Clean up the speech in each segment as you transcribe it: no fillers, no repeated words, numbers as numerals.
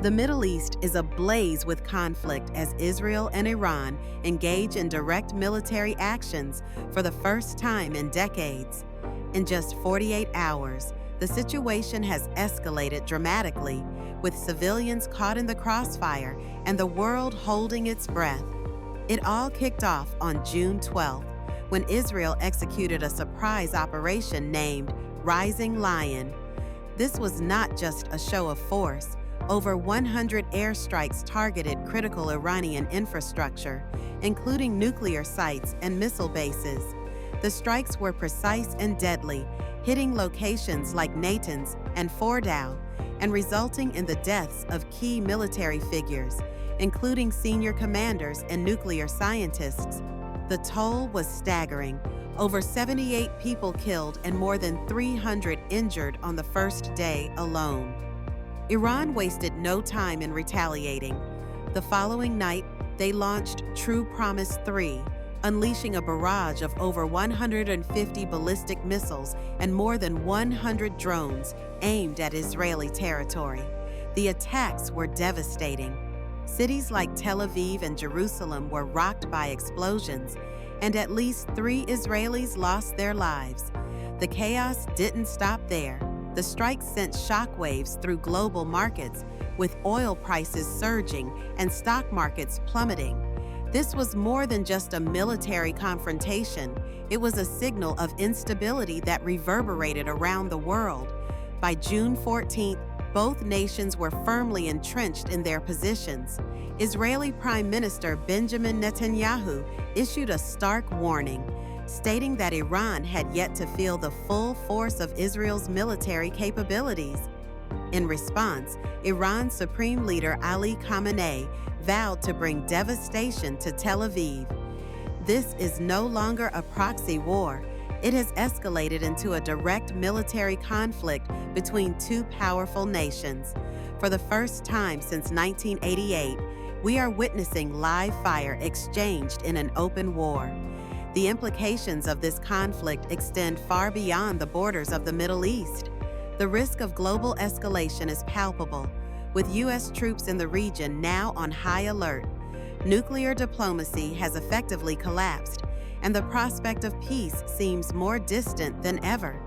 The Middle East is ablaze with conflict as Israel and Iran engage in direct military actions for the first time in decades. In just 48 hours, the situation has escalated dramatically, with civilians caught in the crossfire and the world holding its breath. It all kicked off on June 12th, when Israel executed a surprise operation named Rising Lion. This was not just a show of force. Over 100 airstrikes targeted critical Iranian infrastructure, including nuclear sites and missile bases. The strikes were precise and deadly, hitting locations like Natanz and Fordow, and resulting in the deaths of key military figures, including senior commanders and nuclear scientists. The toll was staggering: over 78 people killed and more than 300 injured on the first day alone. Iran wasted no time in retaliating. The following night, they launched True Promise 3, unleashing a barrage of over 150 ballistic missiles and more than 100 drones aimed at Israeli territory. The attacks were devastating. Cities like Tel Aviv and Jerusalem were rocked by explosions, and at least 3 Israelis lost their lives. The chaos didn't stop there. The strike sent shockwaves through global markets, with oil prices surging and stock markets plummeting. This was more than just a military confrontation. It was a signal of instability that reverberated around the world. By June 14th, both nations were firmly entrenched in their positions. Israeli Prime Minister Benjamin Netanyahu issued a stark warning, stating that Iran had yet to feel the full force of Israel's military capabilities. In response, Iran's Supreme Leader Ali Khamenei vowed to bring devastation to Tel Aviv. This is no longer a proxy war. It has escalated into a direct military conflict between two powerful nations. For the first time since 1988, we are witnessing live fire exchanged in an open war. The implications of this conflict extend far beyond the borders of the Middle East. The risk of global escalation is palpable, with U.S. troops in the region now on high alert. Nuclear diplomacy has effectively collapsed, and the prospect of peace seems more distant than ever.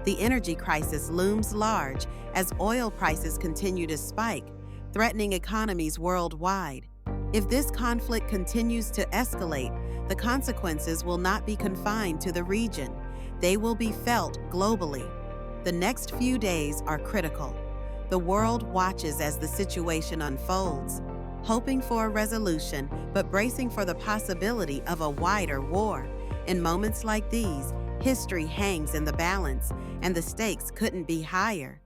The energy crisis looms large as oil prices continue to spike, threatening economies worldwide. If this conflict continues to escalate, the consequences will not be confined to the region. They will be felt globally. The next few days are critical. The world watches as the situation unfolds, hoping for a resolution but bracing for the possibility of a wider war. In moments like these, history hangs in the balance, and the stakes couldn't be higher.